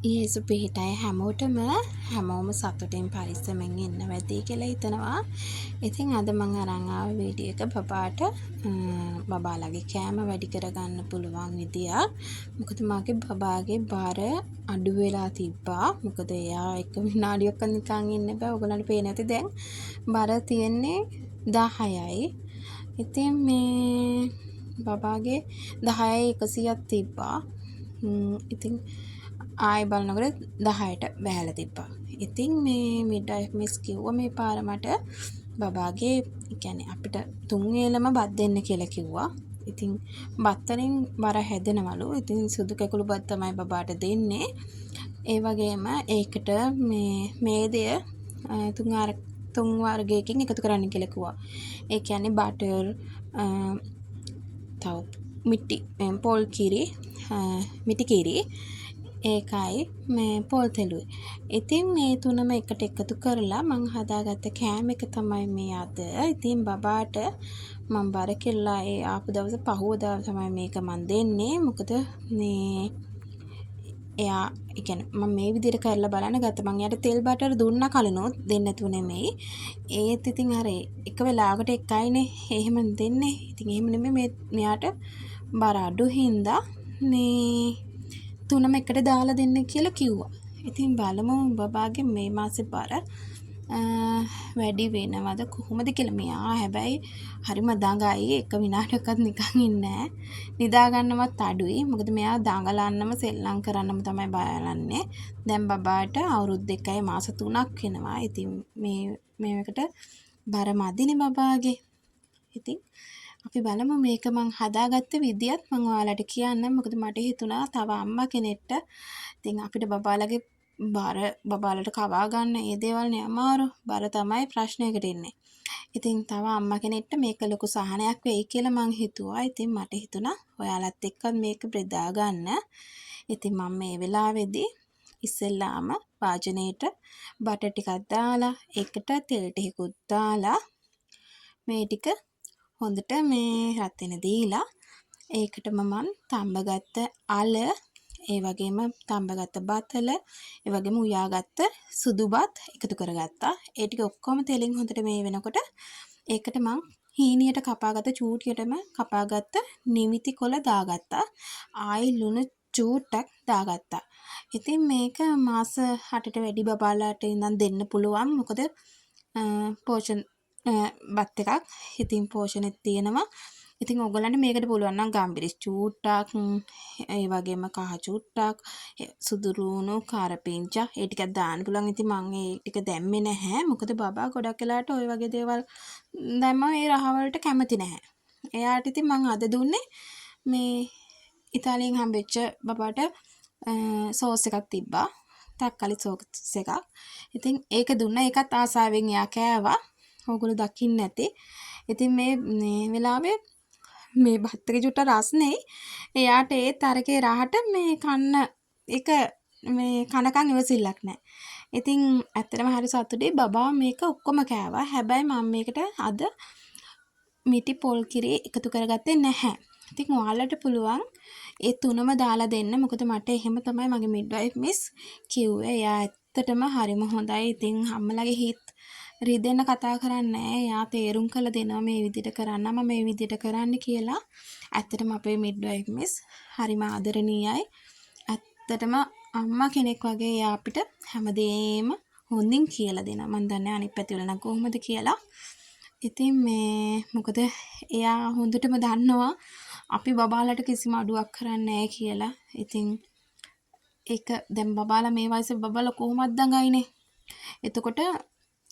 යේසු පිහිටයි හැමෝම සතුටින් පරිස්සමෙන් ඉන්න ඇති කියලා හිතනවා. ඉතින් අද මං අරන් ආව වීඩියෝ එක බබාට බබාලගේ කෑම වැඩි කරගන්න පුළුවන් විදියක්. මොකද මගේ බබාගේ බර අඩු වෙලා තිබ්බා. මොකද එයා එක විනාඩියක් නිකන් ඉන්න බෑ. ඔයගලන්ට පේන්නේ නැති දැන් බර තියෙන්නේ 10යි. ඉතින් මේ බබාගේ 10යි 100ක් තිබ්බා. ඉතින් ආයෙ බලනකොට 10ට බහැලා තිබ්බා. ඉතින් මේ මිඩ්වයිෆ් මිස් කිව්වා මේ පාර මට බබාගේ කියන්නේ අපිට 3 වේලම බත් දෙන්න කියලා කිව්වා. ඉතින් බත් වලින් බර හැදෙනවලු. ඉතින් සුදු කැකුළු බත් තමයි බබාට දෙන්නේ. ඒ වගේම ඒකට මේදය තුන් වර්ගයකින් එකතු කරන්න කියලා කිව්වා. ඒ කියන්නේ බටර් තව පොල් කිරි මිටි කිරි ඒකයි මේ පොල් තෙලුයි. ඉතින් මේ තුනම එකට එකතු කරලා මං හදාගත්ත කෑම එක තමයි මේ අද. ඉතින් බබාට මං බර කෙල්ලා ඒ ආපු දවස පහුවදා තමයි මේක මං දෙන්නේ. මොකද මේ එයා මම මේ විදිහට කරලා බලන්න ගත්තා. මං එයාට තෙල් බටර් දුන්නා කලිනුත් දෙන්න නැතුව නෙමෙයි. ඒත් ඉතින් අර එක වෙලාවකට එකයිනේ එහෙම දෙන්නේ. ඉතින් එහෙම නෙමෙයි මෙයාට බර අඩු හින්දා මේ තුනම එකට දාලා දෙන්න කියලා කිව්වා. ඉතින් බලමු බබාගේ මේ මාසේ බර වැඩි වෙනවද කොහොමද කියලා. මෙයා හැබැයි හරිම දඟයි. එක විනාඩියක්වත් නිකන් ඉන්නේ නැහැ. නිදා ගන්නවත් අඩුයි. මොකද මෙයා දඟලන්නම සෙල්ලම් කරන්නම තමයි බලන්නේ. දැන් බබාට අවුරුදු 2යි මාස 3ක් වෙනවා. ඉතින් මේකට බර මදිනේ බබාගේ. ඉතින් අපි බලමු මේක මං හදාගත්ත විදියත් මං ඔයාලට කියන්නම්. මොකද මට හිතුණා තව අම්මා කෙනෙක්ට ඉතින් අපිට බබාලගේ බර බබාලට කවා ගන්න ඒ දේවල් නේ අමාරු. බර තමයි ප්‍රශ්නයකට ඉන්නේ. ඉතින් තව අම්මා කෙනෙක්ට මේක ලොකු සහනයක් වෙයි කියලා මං හිතුවා. ඉතින් මට හිතුණා ඔයාලත් එක්ක මේක බෙදා ගන්න. ඉතින් මම මේ වෙලාවේදී ඉස්සෙල්ලාම වාජනේට බටර් ටිකක් දාලා ඒකට තෙල් ටිකකුත් දාලා මේ ටික හොඳට මේ රත් වෙන දීලා ඒකටම මම තඹගත්ත අල ඒ වගේම තඹගත්ත බතල ඒ වගේම උයාගත්ත සුදු බත් එකතු කරගත්තා. ඒ ටික ඔක්කොම තෙලින් හොඳට මේ වෙනකොට ඒකට මම හීනියට කපාගත්ත චූටියටම කපාගත්ත නිමිති කොළ දාගත්තා. ආයි ලුණු චූට්ටක් දාගත්තා. ඉතින් මේක මාස 8ට වැඩි බබාලාට ඉඳන් දෙන්න පුළුවන්. මොකද පෝෂණ බත් එකක්. ඉතින් පෝෂණෙත් තියෙනවා. ඉතින් ඔයගලන්ට මේකට පුළුවන් නම් ගම්බිරිස් චූට්ටක් ඒ වගේම කහ චූට්ටක් සුදු ලුණු කාරපිංචා ඒ ටිකක් දාන්න පුළුවන්. ඉතින් මම ඒ ටික දැම්මේ නැහැ. මොකද බබා ගොඩක් වෙලාවට ওই වගේ දේවල් දැම්මම ඒ රහ වලට කැමති නැහැ. එයාට ඉතින් මම අද දුන්නේ මේ ඉතාලියෙන් හම්බෙච්ච බබාට සෝස් එකක් තිබ්බා. තක්කාලි සෝස් එකක්. ඉතින් ඒක දුන්නා. ඒකත් ආසාවෙන් එයා කෑවා. ඕගොල්ලෝ දකින්න නැති. ඉතින් මේ වෙලාවේ මේ බත් එක චුට්ට රස්නේ. එයාට ඒත් අරකේ රහට මේ කන්න එක මේ කනකන් ඉවසිල්ලක් නැහැ. ඉතින් ඇත්තටම හරි සතුටුයි. බබා මේක ඔක්කොම කෑවා. හැබැයි මම මේකට අද මිටි පොල් කිරි එකතු කරගත්තේ නැහැ. ඉතින් ඔයාලට පුළුවන් ඒ තුනම දාලා දෙන්න. මොකද මට එහෙම තමයි මගේ මිඩ්වයිෆ් මිස් කිව්වේ. එයා ඇත්තටම හරිම හොඳයි. ඉතින් අම්මලාගේ හිත රිදෙන්න කතා කරන්නේ නැහැ. එයා තේරුම් කරලා දෙනවා මේ විදිහට කරන්න මම මේ විදිහට කරන්න කියලා. ඇත්තටම අපේ මිඩ්වයිෆ් මිස් හරිම ආදරණීයයි. ඇත්තටම අම්මා කෙනෙක් වගේ එයා අපිට හැමදේම හොඳින් කියලා දෙනවා. මම දන්නේ අනිත් පැතිවල නම් කොහොමද කියලා. ඉතින් මේ මොකද එයා හොඳටම දන්නවා අපි බබාලට කිසිම අඩුවක් කරන්නේ නැහැ කියලා. ඉතින් ඒක දැන් බබාලා මේ වයසේ බබාලා කොහොමද දඟයිනේ. එතකොට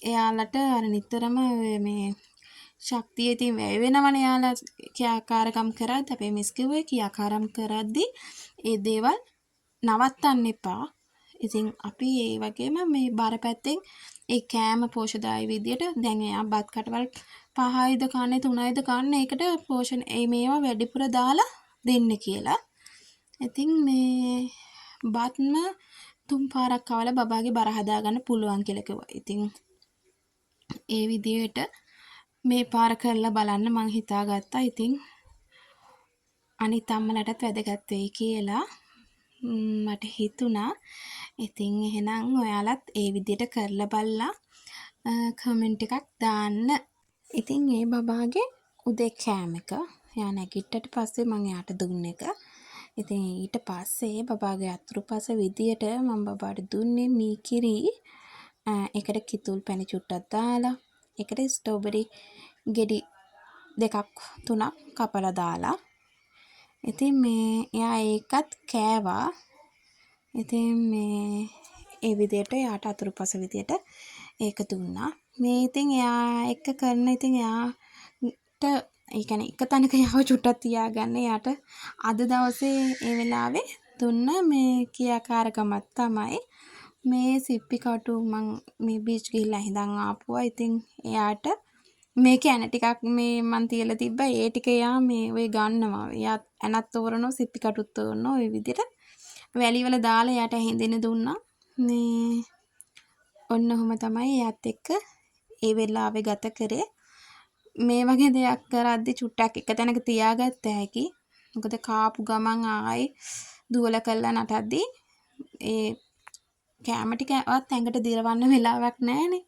එයාලට අර නිතරම මේ ශක්තිය ඉතින් වැය වෙනවනේ. එයාලා ක්‍රියාකාරකම් කරද්දී අපේ මිස් කිව්වේ ක්‍රියාකාරම් කරද්දී ඒ දේවල් නවත්තන්න එපා. ඉතින් අපි ඒ වගේම මේ බර පැත්තෙන් ඒ කෑම පෝෂදායී විදියට දැන් එයා බත් කටවල් 5යිද කන්නේ 3යිද කන්නේ. ඒකට පෝෂණ මේවා වැඩිපුර දාලා දෙන්න කියලා. ඉතින් මේ බත්ම 3 පාරක් කවලා බබාගේ බර හදාගන්න පුළුවන් කියලා කිව්වා. ඉතින් ඒ විදියට මේ පාර කරලා බලන්න මං හිතාගත්තා. ඉතින් අනිත් අම්මලටත් වැදගත් වෙයි කියලා. මට හිතුණා. ඉතින් එහෙනම් ඔයාලත් ඒ විදිහට කරලා බලලා කමෙන්ට් එකක් දාන්න. ඉතින් ඒ බබාගේ උදේ කෑම එක එයා නැගිට්ටට පස්සේ මම එයාට දුන්න එක. ඉතින් ඊට පස්සේ බබාගේ අතුරුපස විදියට මම බබාට දුන්නේ මී කිරි. ඒකට කිතුල් පැණි චුට්ටක් දාලා, ඒකට ස්ට්‍රෝබෙරි ගෙඩි 2ක් 3ක් කපලා දාලා. ඉතින් එයා ඒකත් කෑවා. ඉතින් ඒ විදියට එයාට අතුරුපස විදියට ඒක දුන්නා. ඉතින් එයා එක්ක කරන ඉතින් එයාට ඒ කියන්නේ එක තැනක යව චුට්ටක් තියාගන්න. එයාට අද දවසේ ඒ වෙලාවේ දුන්න ක්‍රියාකාරකමක් තමයි සිප්පි කටු මං බීච් ගිහිල්ලා හිඳන් ආපුවා. ඉතින් එයාට කැන ටිකක් මං තියලා තිබ්බා. ඒ ටික එයා ඔය ගන්නවා. එයා ඇනත් තෝරනවා, සිප්පි කටුත් තෝරනවා. ඔය විදිහට වැලි වල දාලා එයාට හින්දෙන්න දුන්නා. ඔන්න ඔහොම තමයි එයාත් එක්ක ඒ වෙලාවේ ගත කරේ. මේ වගේ දෙයක් කරද්දි චුට්ටක් එක තැනක තියාගත්ත හැකි. මොකද කාපු ගමන් ආයි දුවලා කළා නටද්දී ඒ කැම ටිකවත් ඇඟට දිරවන්න වෙලාවක් නැහැනේ.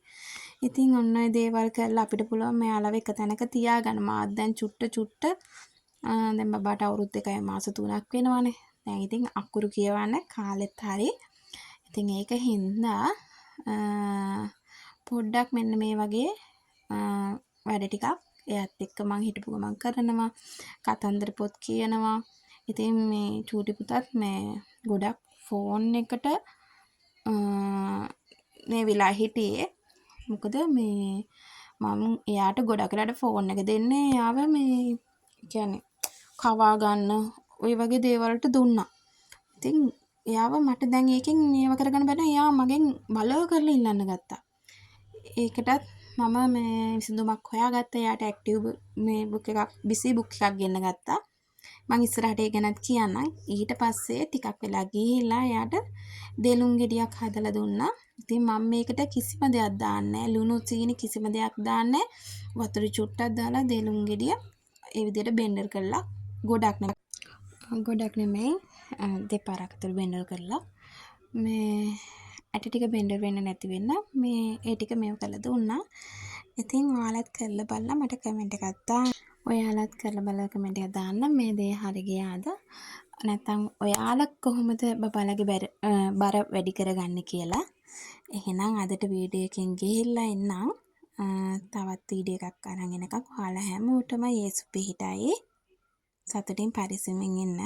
ඉතින් ඔන්න ඔය දේවල් කරලා අපිට පුළුවන් මෙයාලව එක තැනක තියාගන්න. මාත් දැන් චුට්ට දැන් බබාට අවුරුදු 2යි මාස 3ක් වෙනවනේ. දැන් ඉතින් අකුරු කියවන්න කාලෙත් හරි. ඉතින් ඒක හින්දා පොඩ්ඩක් මෙන්න මේ වගේ වැඩ ටිකක් එයාත් එක්ක මං හිටපු ගමන් කරනවා. කතන්දර පොත් කියනවා. ඉතින් චූටි පුතත් ගොඩක් ෆෝන් එකට වෙලා හිටියේ. මොකද මම එයාට ගොඩක් වෙලාට ෆෝන් එක දෙන්නේ එයාව කියන්නේ කවා ගන්න ওই වගේ දේවල්ට දුන්නා. ඉතින් එයාව මට දැන් ඒකෙන් මේව කරගන්න බැහැ. එයා මගෙන් බලව කරලා ඉල්ලන්න ගත්තා. ඒකටත් මම විසඳුමක් හොයාගත්තා. එයාට ඇක්ටිව් බුක් එකක් බිසි බුක් එකක් ගෙන්න ගත්තා. මං ඉස්සරහට ඒ ගැනත් කියන්නම්. ඊට පස්සේ ටිකක් වෙලා ගිහිල්ලා එයාට දෙලුම් ගෙඩියක් හදලා දුන්නා. ඉතින් මම මේකට කිසිම දෙයක් දාන්නේ නැහැ. ලුණු සීනි කිසිම දෙයක් දාන්නේ නැහැ. වතුර චුට්ටක් දාලා දෙලුම් ගෙඩිය ඒ විදිහට බෙන්ඩර් කරලා ගොඩක් නෙමෙයි දෙපාරක් විතර බෙන්ඩර් කරලා ඇට ටික බෙන්ඩර් වෙන්න නැති වෙන්න ඒ ටික මේව කරලා දුන්නා. ඉතින් ඔයාලත් කරලා බලලා මට කමෙන්ට් එකක් දාන්න. ඔයාලත් කරලා බලලා කමෙන්ට් එකක් දාන්න මේ දේ හරි ගියාද? නැත්නම් ඔයාලා කොහොමද බබාලගේ බර වැඩි කරගන්නේ කියලා. එහෙනම් අදට වීඩියෝ එකෙන් ගිහිල්ලා එන්නම්. තවත් වීඩියෝ එකක් අරන් එනකම් ඔයාලා හැමෝටම යේසු පිහිටයි. සතුටින් පරිස්සමෙන් ඉන්න.